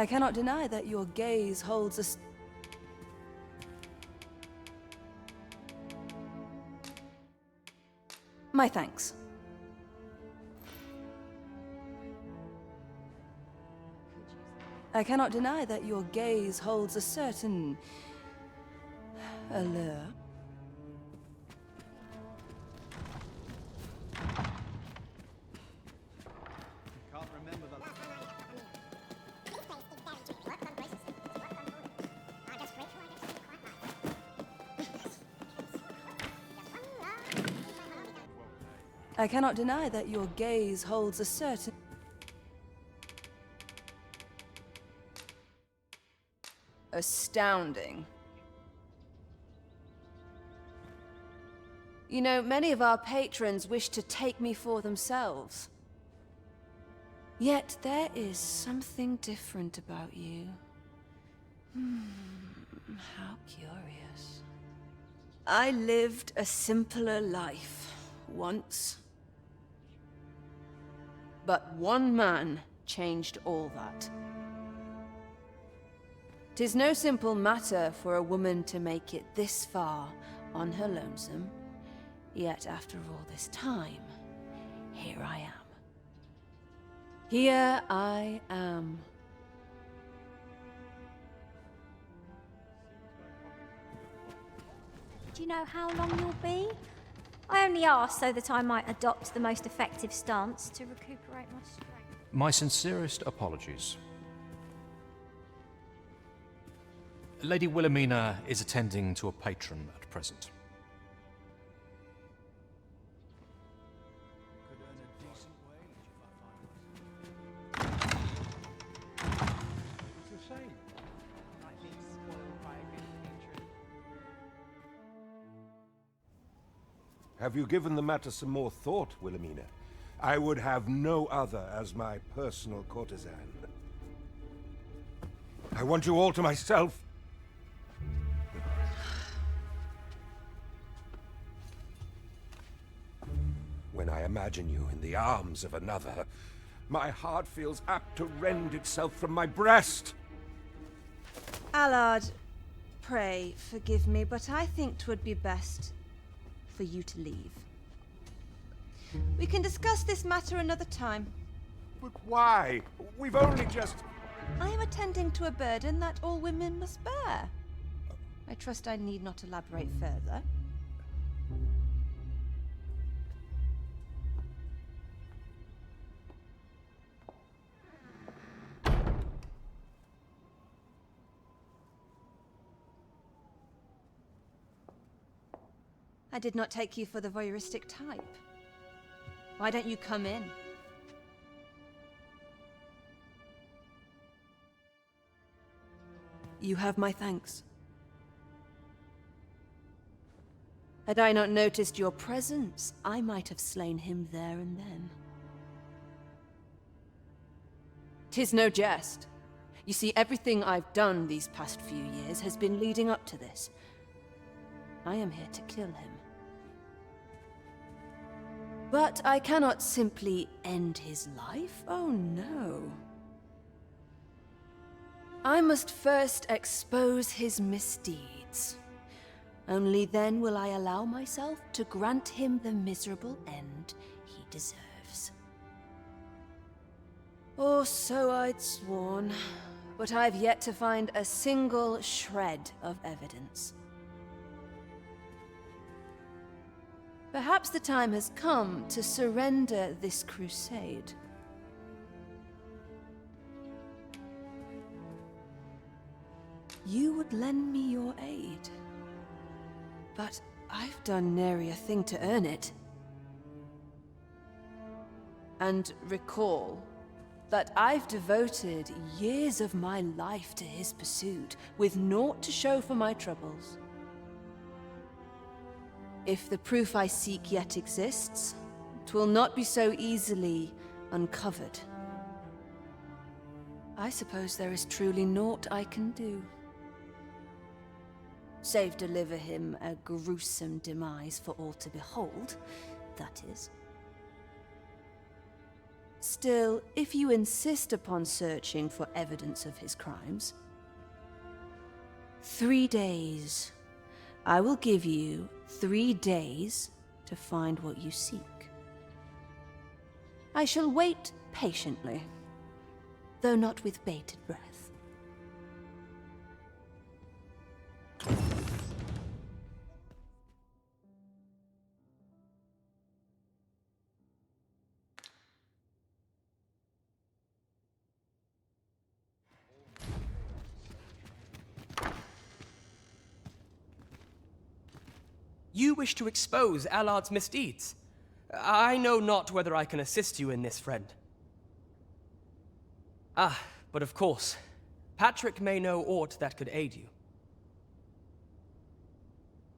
I cannot deny that your gaze holds a... My thanks. I cannot deny that your gaze holds a certain... allure. I cannot deny that your gaze holds a certain... Astounding. You know, many of our patrons wish to take me for themselves. Yet there is something different about you. How curious. I lived a simpler life once. But one man changed all that. 'Tis no simple matter for a woman to make it this far on her lonesome. Yet after all this time, here I am. Here I am. Do you know how long you'll be? I only asked so that I might adopt the most effective stance to recuperate my strength. My sincerest apologies. Lady Wilhelmina is attending to a patron at present. Have you given the matter some more thought, Wilhelmina? I would have no other as my personal courtesan. I want you all to myself. When I imagine you in the arms of another, my heart feels apt to rend itself from my breast. Allard, pray forgive me, but I think 'twould be best for you to leave. We can discuss this matter another time. But why? We've only just... I am attending to a burden that all women must bear. I trust I need not elaborate further. I did not take you for the voyeuristic type. Why don't you come in? You have my thanks. Had I not noticed your presence, I might have slain him there and then. 'Tis no jest. You see, everything I've done these past few years has been leading up to this. I am here to kill him. But I cannot simply end his life. Oh no. I must first expose his misdeeds. Only then will I allow myself to grant him the miserable end he deserves. Or so I'd sworn, but I've yet to find a single shred of evidence. Perhaps the time has come to surrender this crusade. You would lend me your aid, but I've done nary a thing to earn it. And recall that I've devoted years of my life to his pursuit, with naught to show for my troubles. If the proof I seek yet exists, 'twill not be so easily uncovered. I suppose there is truly naught I can do. Save deliver him a gruesome demise for all to behold, that is. Still, if you insist upon searching for evidence of his crimes, 3 days. I will give you 3 days to find what you seek. I shall wait patiently, though not with bated breath. You wish to expose Allard's misdeeds. I know not whether I can assist you in this, friend. Ah, but of course, Patrick may know aught that could aid you.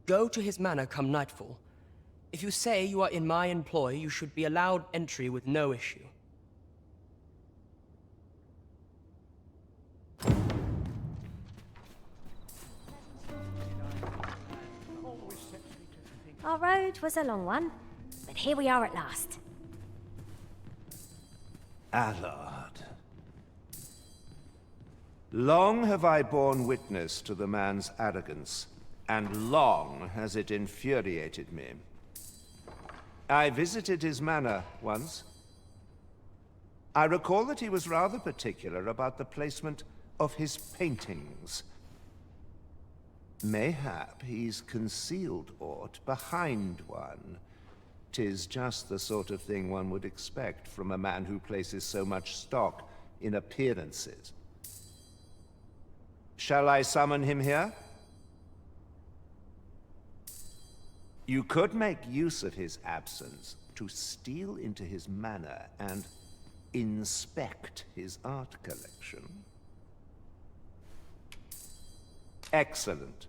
Go to his manor come nightfall. If you say you are in my employ, you should be allowed entry with no issue. Our road was a long one, but here we are at last. Allard. Long have I borne witness to the man's arrogance, and long has it infuriated me. I visited his manor once. I recall that he was rather particular about the placement of his paintings. Mayhap he's concealed aught behind one. 'Tis just the sort of thing one would expect from a man who places so much stock in appearances. Shall I summon him here? You could make use of his absence to steal into his manor and inspect his art collection. Excellent.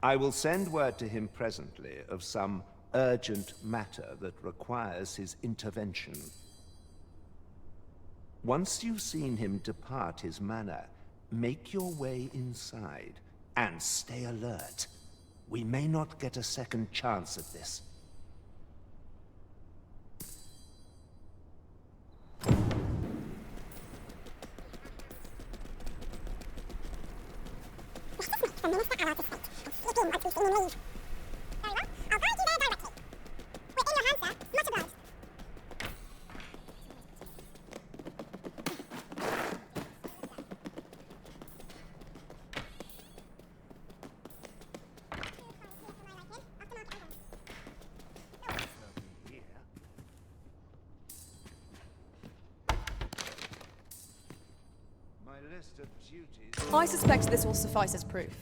I will send word to him presently of some urgent matter that requires his intervention. Once you've seen him depart his manor, make your way inside and stay alert. We may not get a second chance at this. I suspect this will suffice as proof.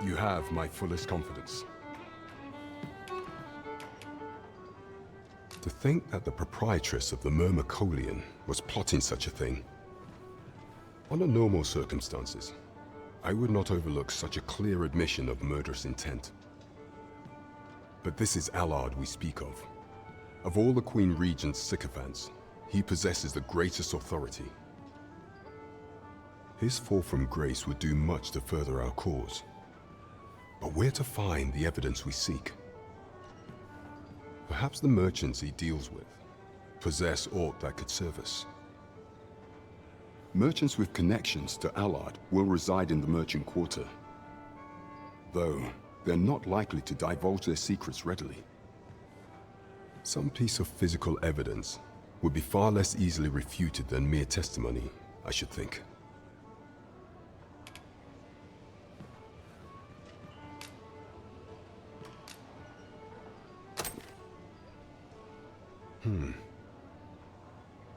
You have my fullest confidence. To think that the proprietress of the Myrmecolian was plotting such a thing. Under normal circumstances, I would not overlook such a clear admission of murderous intent. But this is Allard we speak of. Of all the Queen Regent's sycophants, he possesses the greatest authority. His fall from grace would do much to further our cause. But where to find the evidence we seek? Perhaps the merchants he deals with possess aught that could serve us. Merchants with connections to Allard will reside in the merchant quarter, though they're not likely to divulge their secrets readily. Some piece of physical evidence would be far less easily refuted than mere testimony, I should think.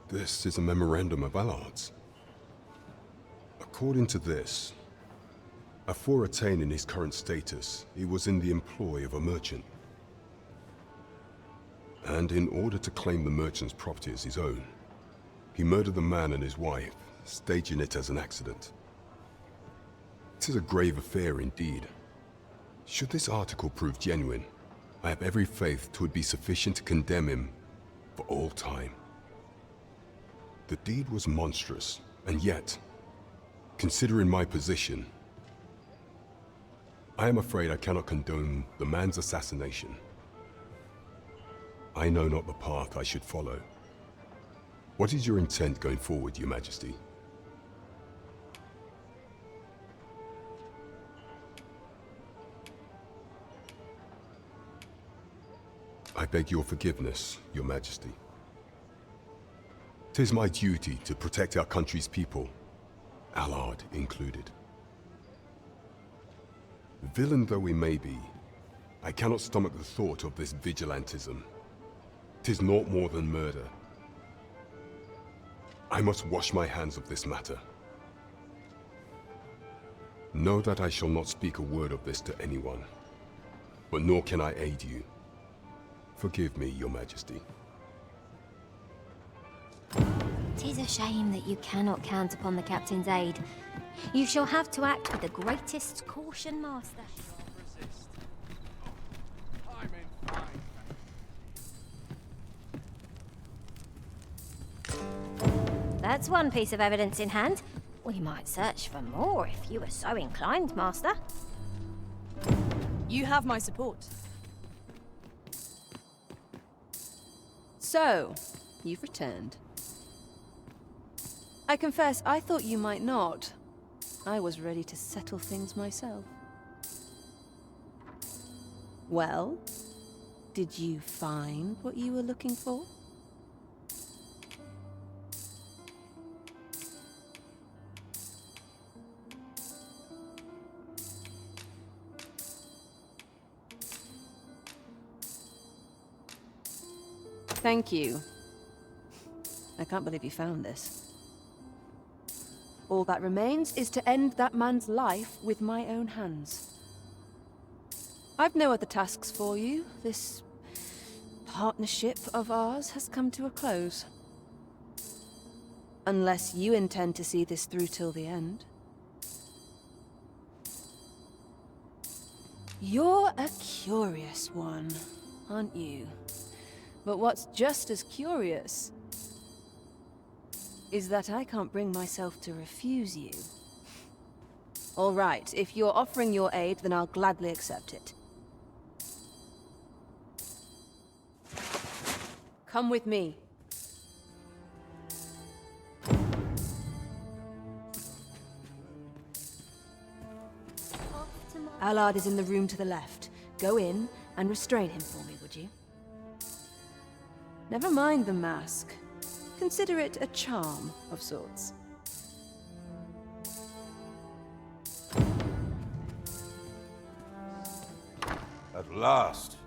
This is a memorandum of Allard's. According to this, afore attaining his current status, he was in the employ of a merchant. And in order to claim the merchant's property as his own, he murdered the man and his wife, staging it as an accident. It is a grave affair indeed. Should this article prove genuine, I have every faith 'twould be sufficient to condemn him for all time. The deed was monstrous, and yet, considering my position, I am afraid I cannot condone the man's assassination. I know not the path I should follow. What is your intent going forward, Your Majesty? I beg your forgiveness, Your Majesty. 'Tis my duty to protect our country's people, Allard included. Villain though we may be, I cannot stomach the thought of this vigilantism. 'Tis naught more than murder. I must wash my hands of this matter. Know that I shall not speak a word of this to anyone, but nor can I aid you. Forgive me, Your Majesty. 'Tis a shame that you cannot count upon the captain's aid. You shall have to act with the greatest caution, Master. That's one piece of evidence in hand. We might search for more if you were so inclined, Master. You have my support. So, you've returned. I confess, I thought you might not. I was ready to settle things myself. Well, did you find what you were looking for? Thank you. I can't believe you found this. All that remains is to end that man's life with my own hands. I've no other tasks for you. This partnership of ours has come to a close. Unless you intend to see this through till the end. You're a curious one, aren't you? But what's just as curious is that I can't bring myself to refuse you. All right, if you're offering your aid, then I'll gladly accept it. Come with me. Allard is in the room to the left. Go in and restrain him for me, would you? Never mind the mask. Consider it a charm of sorts. At last.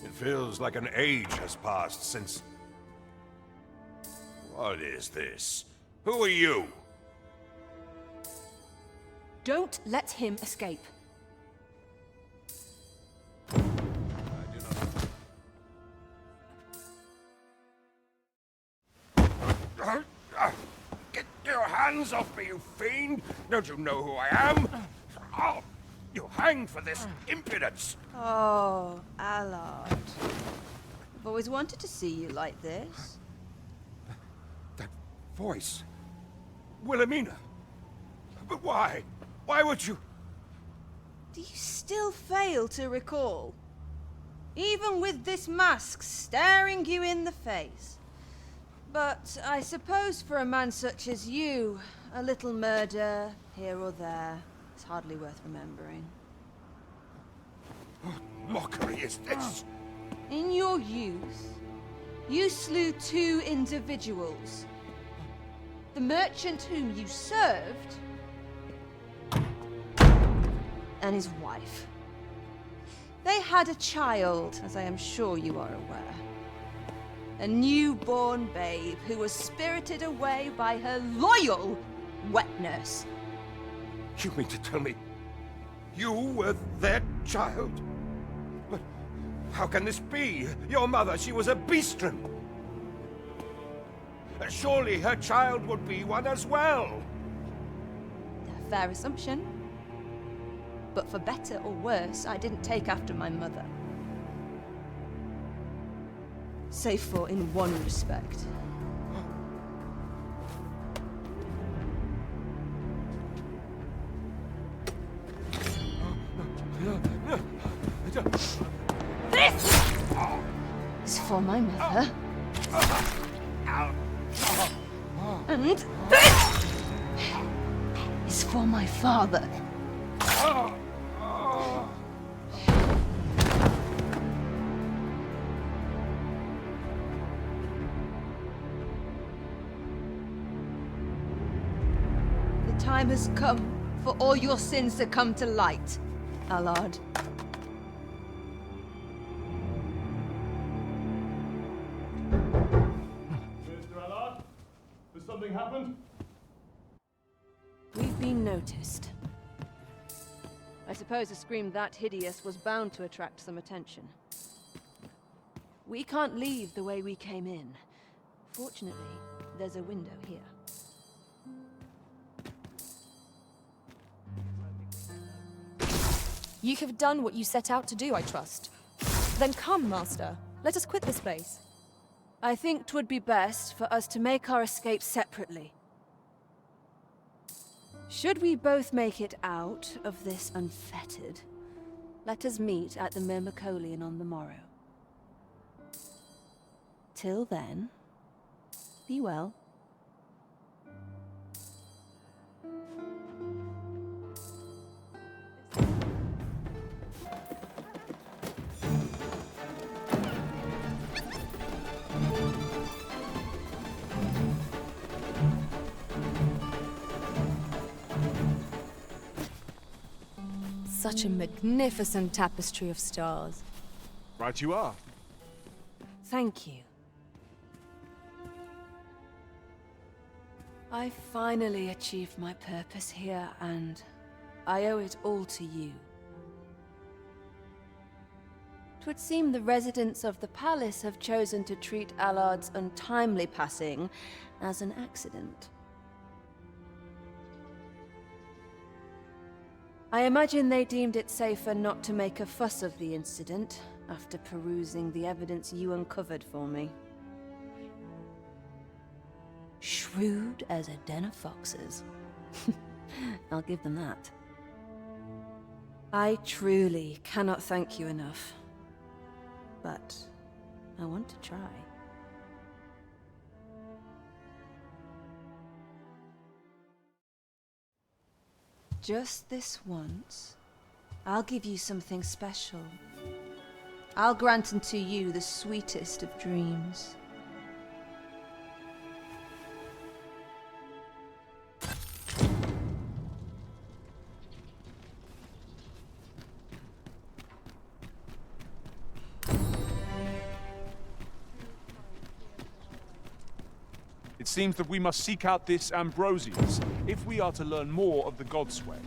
It feels like an age has passed since... What is this? Who are you? Don't let him escape. Get your hands off me, you fiend! Don't you know who I am? Oh, you hanged for this impudence! Oh, Allard. I've always wanted to see you like this. That voice... Wilhelmina! But why? Why would you... Do you still fail to recall? Even with this mask staring you in the face. But I suppose for a man such as you, a little murder here or there is hardly worth remembering. What mockery is this? In your youth, you slew 2 individuals. The merchant whom you served, and his wife. They had a child, as I am sure you are aware. A newborn babe who was spirited away by her loyal wet nurse. You mean to tell me you were their child? But how can this be? Your mother, she was a beastren. Surely her child would be one as well. A fair assumption. But for better or worse, I didn't take after my mother. Save for in one respect. for my mother. And this is for my father. The time has come for all your sins to come to light, Allard. Mr. Allard, has something happened? We've been noticed. I suppose a scream that hideous was bound to attract some attention. We can't leave the way we came in. Fortunately, there's a window here. You have done what you set out to do, I trust. Then come, Master. Let us quit this place. I think 'twould be best for us to make our escape separately. Should we both make it out of this unfettered, let us meet at the Myrmecolian on the morrow. Till then, be well. Such a magnificent tapestry of stars. Right you are. Thank you. I finally achieved my purpose here, and I owe it all to you. 'Twould seem the residents of the palace have chosen to treat Allard's untimely passing as an accident. I imagine they deemed it safer not to make a fuss of the incident after perusing the evidence you uncovered for me. Shrewd as a den of foxes. I'll give them that. I truly cannot thank you enough. But I want to try. Just this once, I'll give you something special. I'll grant unto you the sweetest of dreams. It seems that we must seek out this Ambrosius if we are to learn more of the Godsway.